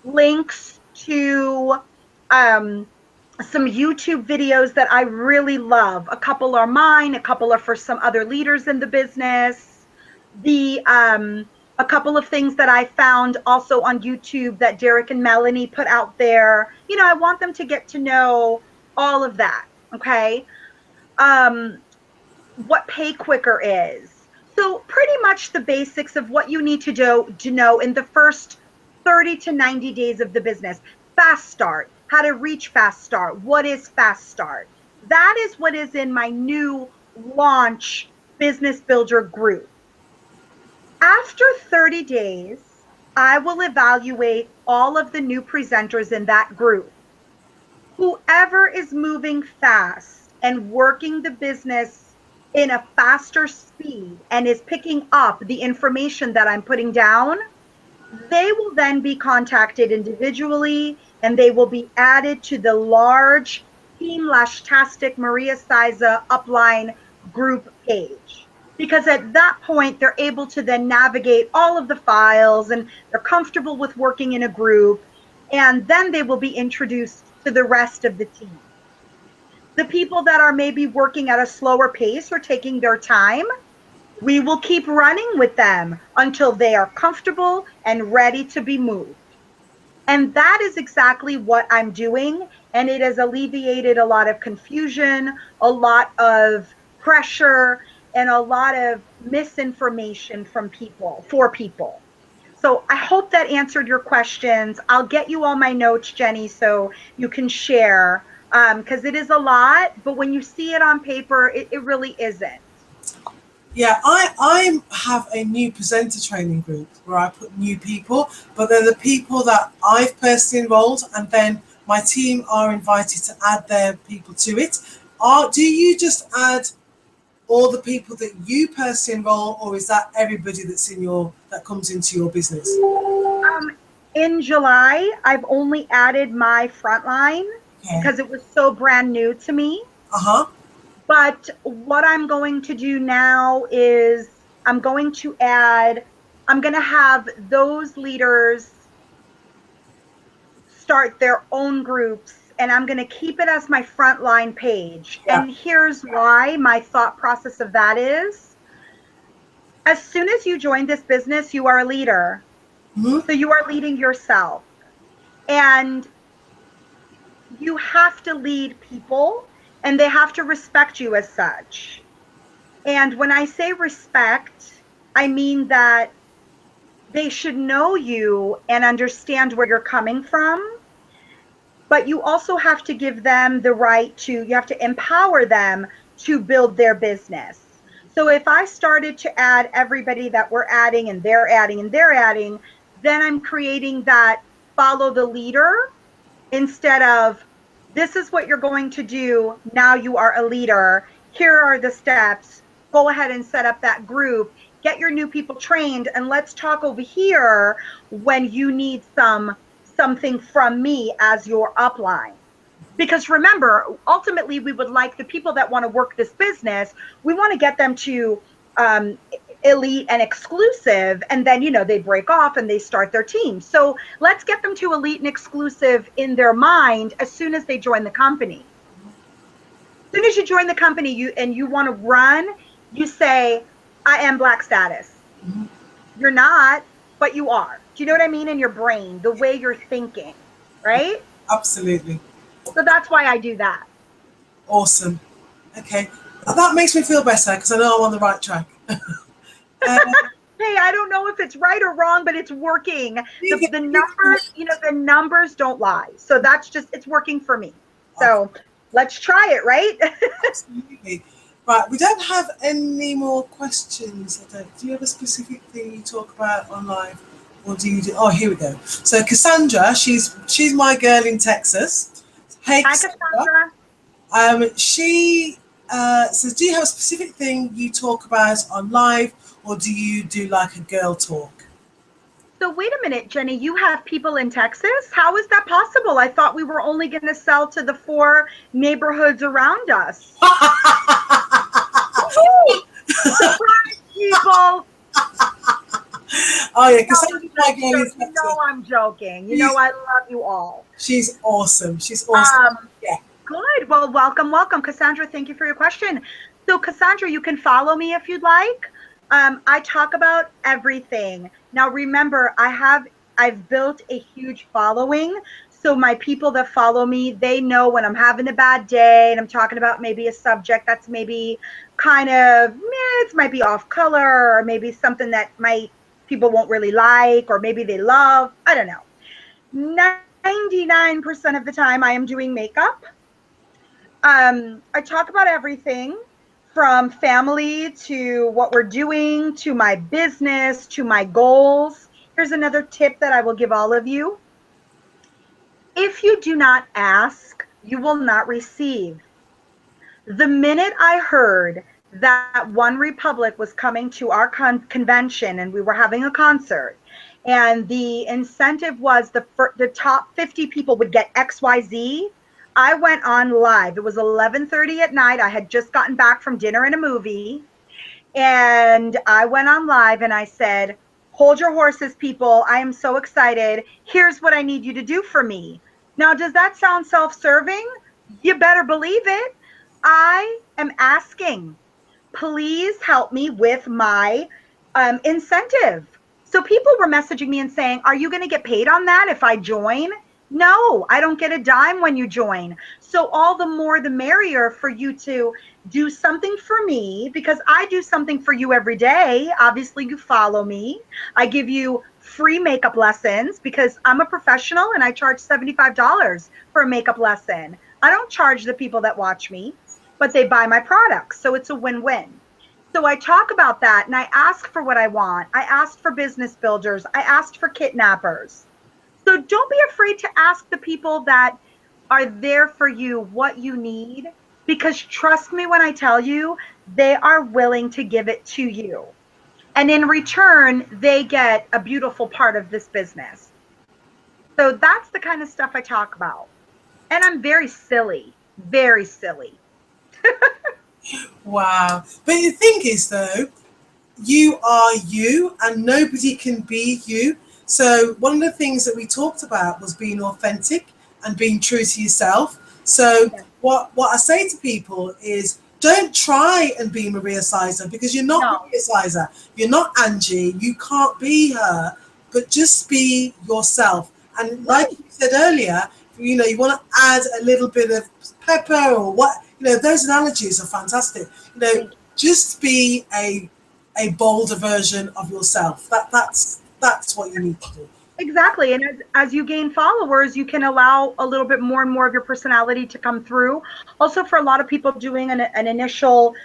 links to some YouTube videos that I really love. A couple are mine, a couple are for some other leaders in the business. A couple of things that I found also on YouTube that Derek and Melanie put out there. You know, I want them to get to know all of that. Okay. What Pay Quicker is. So pretty much the basics of what you need to know in the first 30 to 90 days of the business. Fast start, how to reach fast start. What is fast start? That is what is in my new launch business builder group. After 30 days, I will evaluate all of the new presenters in that group. Whoever is moving fast and working the business in a faster speed and is picking up the information that I'm putting down, they will then be contacted individually and they will be added to the large Team Lashtastic Maria Cyza upline group page. Because at that point, they're able to then navigate all of the files and they're comfortable with working in a group. And then they will be introduced to the rest of the team. The people that are maybe working at a slower pace or taking their time, we will keep running with them until they are comfortable and ready to be moved. And that is exactly what I'm doing. And it has alleviated a lot of confusion, a lot of pressure, and a lot of misinformation from people, for people. So I hope that answered your questions. I'll get you all my notes, Jenny, so you can share, because it is a lot, but when you see it on paper, it really isn't. Yeah, I have a new presenter training group where I put new people, but they're the people that I've personally enrolled, and then my team are invited to add their people to it. Do you just add all the people that you personally enroll, or is that everybody that comes into your business? In July, I've only added my frontline because it was so brand new to me. But what I'm going to do now is I'm going to have those leaders start their own groups, and I'm going to keep it as my frontline page. Yeah. And here's why my thought process of that is, as soon as you join this business, you are a leader. So you are leading yourself. And you have to lead people, and they have to respect you as such. And when I say respect, I mean that they should know you and understand where you're coming from. But you also have to give them the right to, you have to empower them to build their business. So if I started to add everybody that we're adding and they're adding and they're adding, then I'm creating that follow the leader instead of, this is what you're going to do. Now you are a leader. Here are the steps. Go ahead and set up that group. Get your new people trained, and let's talk over here when you need something from me as your upline. Because remember, ultimately, we would like the people that want to work this business, we want to get them to elite and exclusive, and then, you know, they break off and they start their team. So let's get them to elite and exclusive in their mind as soon as they join the company. As soon as you join the company you want to run, you say, I am Black status. You're not, but you are. Do you know what I mean? In your brain, the way you're thinking, right? Absolutely. So that's why I do that. Awesome. Okay. That makes me feel better because I know I'm on the right track. Hey, I don't know if it's right or wrong, but it's working. The numbers, you know, the numbers don't lie. So that's just, it's working for me. So let's try it, right? Absolutely. Right, we don't have any more questions. Do you have a specific thing you talk about on live, or do you do? Oh, here we go. So Cassandra, she's my girl in Texas. Hey, Hi, Cassandra. Cassandra. She says, do you have a specific thing you talk about on live, or do you do like a girl talk? So wait a minute, Jenny, you have people in Texas? How is that possible? I thought we were only going to sell to the 4 neighborhoods around us. Surprise, people. Oh yeah, Cassandra's my girl in Texas. You know I'm joking. You know I love you all. She's awesome. She's awesome. Yeah. Good. Well, welcome, welcome. Cassandra, thank you for your question. So Cassandra, you can follow me if you'd like. I talk about everything. Now remember, I've built a huge following. So my people that follow me, they know when I'm having a bad day and I'm talking about maybe a subject that's maybe kind of, it might be off color, or maybe something that people won't really like, or maybe they love. I don't know. 99% of the time I am doing makeup. I talk about everything from family to what we're doing to my business to my goals. Here's another tip that I will give all of you. If you do not ask, you will not receive. The minute I heard that One Republic was coming to our convention and we were having a concert, and the incentive was the top 50 people would get XYZ, I went on live. It was 11:30 at night. I had just gotten back from dinner and a movie. And I went on live and I said, hold your horses, people. I am so excited. Here's what I need you to do for me. Now, does that sound self-serving? You better believe it. I am asking, please help me with my incentive. So people were messaging me and saying, are you going to get paid on that if I join? No, I don't get a dime when you join. So all the more the merrier for you to do something for me, because I do something for you every day. Obviously, you follow me. I give you free makeup lessons because I'm a professional and I charge $75 for a makeup lesson. I don't charge the people that watch me, but they buy my products. So it's a win-win. So I talk about that and I ask for what I want. I asked for business builders. I asked for kidnappers. So don't be afraid to ask the people that are there for you what you need, because trust me when I tell you, they are willing to give it to you. And in return, they get a beautiful part of this business. So that's the kind of stuff I talk about. And I'm very silly, very silly. Wow. But the thing is, though, you are you and nobody can be you. So one of the things that we talked about was being authentic and being true to yourself. So what I say to people is, don't try and be Maria Cyza, because you're not Maria Cyza. You're not Angie. You can't be her, but just be yourself. And like you said earlier, you want to add a little bit of pepper or what, those analogies are fantastic. Just be a bolder version of yourself. That's what you need to do. Exactly. And as you gain followers, you can allow a little bit more and more of your personality to come through. Also, for a lot of people doing an initial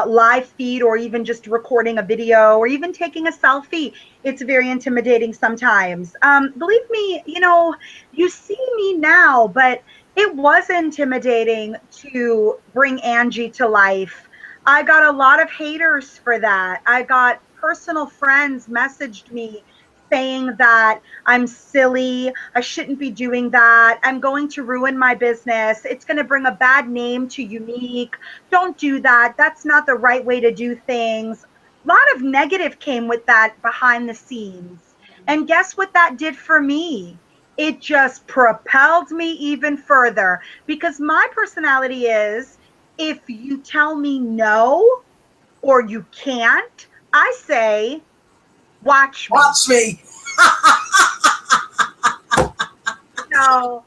live feed, or even just recording a video, or even taking a selfie, it's very intimidating sometimes. Believe me, you see me now, but it was intimidating to bring Angie to life. I got a lot of haters for that. I got personal friends messaged me saying that I'm silly, I shouldn't be doing that, I'm going to ruin my business, it's going to bring a bad name to Unique, don't do that, that's not the right way to do things. A lot of negative came with that behind the scenes. And guess what that did for me? It just propelled me even further, because my personality is, if you tell me no or you can't, I say, watch me. Watch me. No.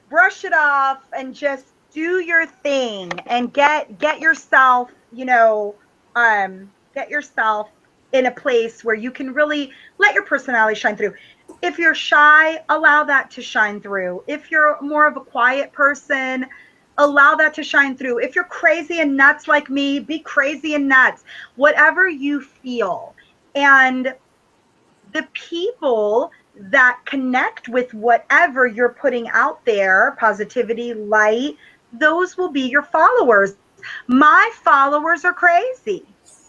Brush it off, and just do your thing and get yourself, get yourself in a place where you can really let your personality shine through. If you're shy, allow that to shine through. If you're more of a quiet person, Allow that to shine through. If you're crazy and nuts like me, be crazy and nuts, whatever you feel. And the people that connect with whatever you're putting out there, positivity, light, those will be your followers. My followers are crazy.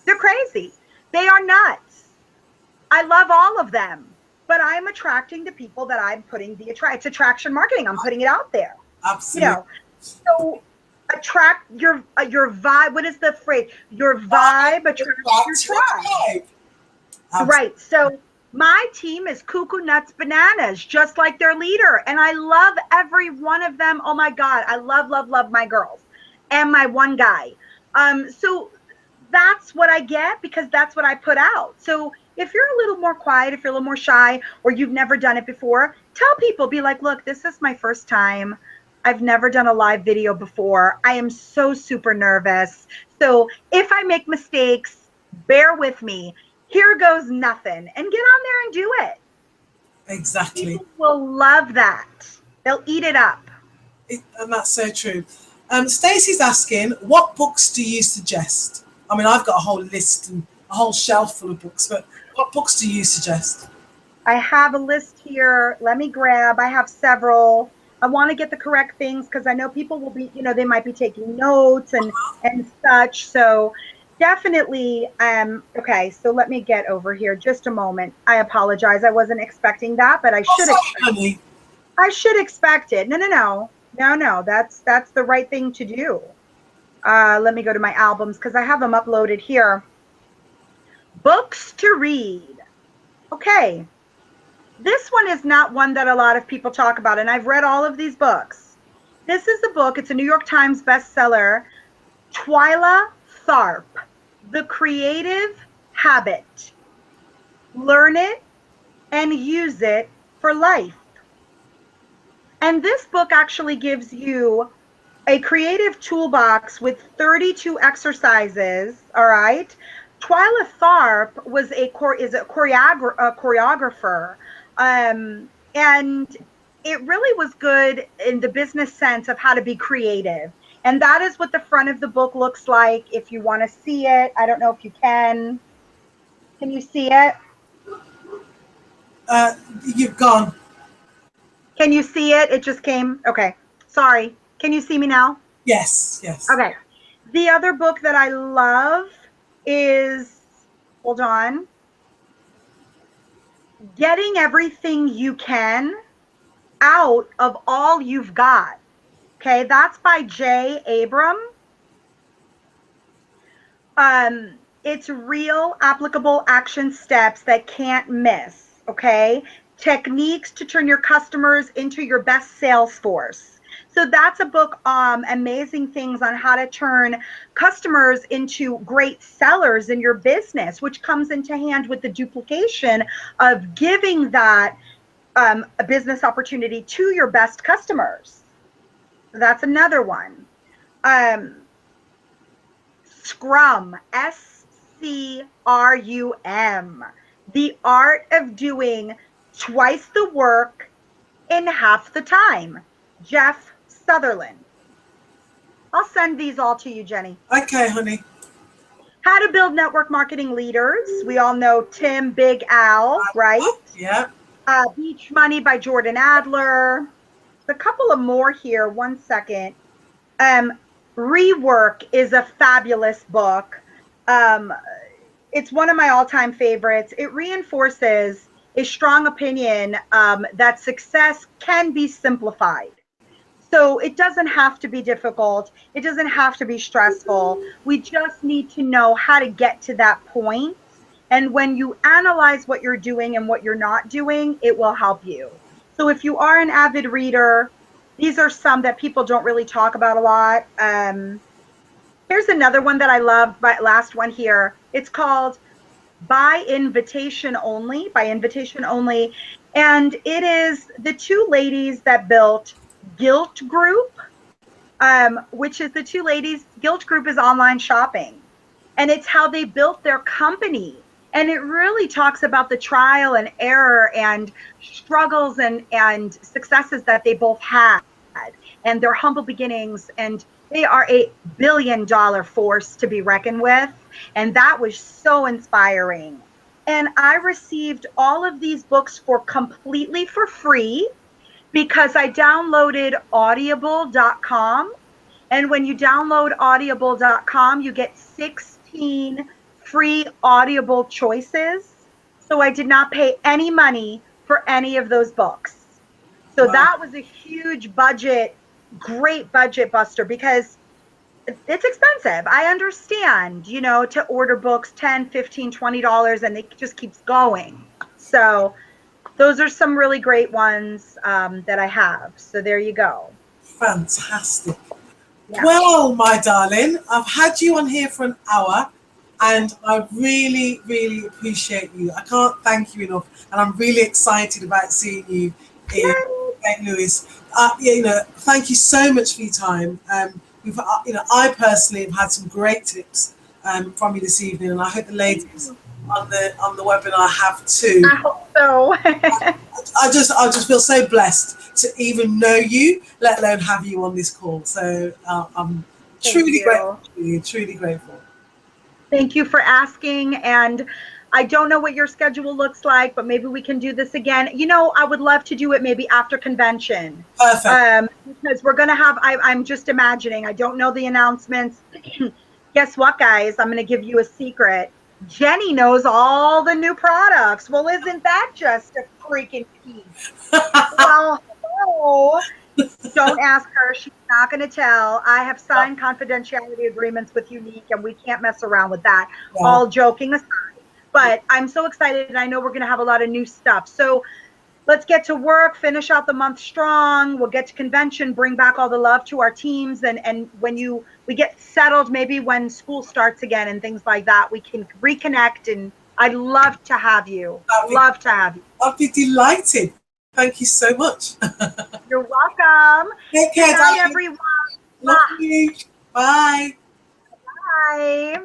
They're crazy. They are nuts. I love all of them, but I'm attracting the people that I'm putting it's attraction marketing. I'm putting it out there. Absolutely. You know, so attract your vibe. What is the phrase? Your vibe attracts your tribe. Right. So my team is cuckoo nuts bananas, just like their leader. And I love every one of them. Oh my God. I love, love, love my girls and my one guy. So that's what I get because that's what I put out. So if you're a little more quiet, if you're a little more shy, or you've never done it before, tell people, be like, look, this is my first time. I've never done a live video before. I am so super nervous. So if I make mistakes, bear with me. Here goes nothing. And get on there and do it. Exactly. People will love that. They'll eat it up. And that's so true. Stacey's asking, what books do you suggest? I mean, I've got a whole list and a whole shelf full of books, but what books do you suggest? I have a list here. Let me grab. I have several. I want to get the correct things because I know people will be, they might be taking notes and such. So definitely. Okay. So let me get over here. Just a moment. I apologize. I wasn't expecting that, but I should expect it. No. That's the right thing to do. Let me go to my albums because I have them uploaded here. Books to read. Okay. This one is not one that a lot of people talk about, and I've read all of these books. This is a book. It's a New York Times bestseller. Twyla Tharp, The Creative Habit. Learn it and use it for life. And this book actually gives you a creative toolbox with 32 exercises, all right? Twyla Tharp is a choreographer, and it really was good in the business sense of how to be creative. And that is what the front of the book looks like. If you want to see it, I don't know if you can. Can you see it? You've gone. Can you see it? It just came. Okay. Sorry. Can you see me now? Yes. Okay. The other book that I love is, hold on, Getting Everything You Can Out of All You've Got. Okay. That's by Jay Abram. It's real applicable action steps that can't miss. Okay. Techniques to turn your customers into your best sales force. So that's a book, amazing things on how to turn customers into great sellers in your business, which comes into hand with the duplication of giving that a business opportunity to your best customers. That's another one. Scrum, SCRUM, the art of doing twice the work in half the time. Jeff Sutherland. I'll send these all to you, Jenny. Okay, honey. How to Build Network Marketing Leaders. We all know Tim Big Al, right? Yeah. Beach Money by Jordan Adler. A couple of more here. One second. Rework is a fabulous book. It's one of my all-time favorites. It reinforces a strong opinion that success can be simplified. So it doesn't have to be difficult. It doesn't have to be stressful. We just need to know how to get to that point. And when you analyze what you're doing and what you're not doing, it will help you. So if you are an avid reader, these are some that people don't really talk about a lot. Here's another one that I love, but last one here. It's called By Invitation Only, and it is the two ladies that built Gilt Group, which is Gilt Group is online shopping, and it's how they built their company. And it really talks about the trial and error and struggles and successes that they both had. and their humble beginnings, and they are a billion-dollar force to be reckoned with. And that was so inspiring. And I received all of these books for completely for free because I downloaded audible.com. And when you download audible.com, you get 16 free Audible choices. So I did not pay any money for any of those books. So Wow. that was a huge budget, great budget buster, because it's expensive. I understand, you know, to order books $10, $15, $20, and it just keeps going. So those are some really great ones that I have. So there you go. Fantastic. Yeah. Well, my darling, I've had you on here for an hour, and I really, really appreciate you. I can't thank you enough, and I'm really excited about seeing you in St. Louis. You know, thank you so much for your time. We've, you know, I personally have had some great tips from you this evening, and I hope the ladies on the webinar have too. I hope so. I just feel so blessed to even know you, let alone have you on this call. So I'm truly grateful to you, truly grateful. Thank you for asking. And I don't know what your schedule looks like, but maybe we can do this again. You know, I would love to do it maybe after convention. Perfect. Because we're going to have, I'm just imagining, I don't know the announcements. Guess what, guys? I'm going to give you a secret. Jenni knows all the new products. Well, isn't that just a freaking piece? Well, hello. Don't ask her. She's not going to tell. I have signed confidentiality agreements with Unique, and we can't mess around with that. Yeah. All joking aside. But I'm so excited, and I know we're going to have a lot of new stuff. So let's get to work, finish out the month strong. We'll get to convention, bring back all the love to our teams. And when we get settled, maybe when school starts again and things like that, we can reconnect. And I'd love to have you. Love to have you. I'll be delighted. Thank you so much. You're welcome. Take care, Good night, everyone. Love you. Bye. Bye.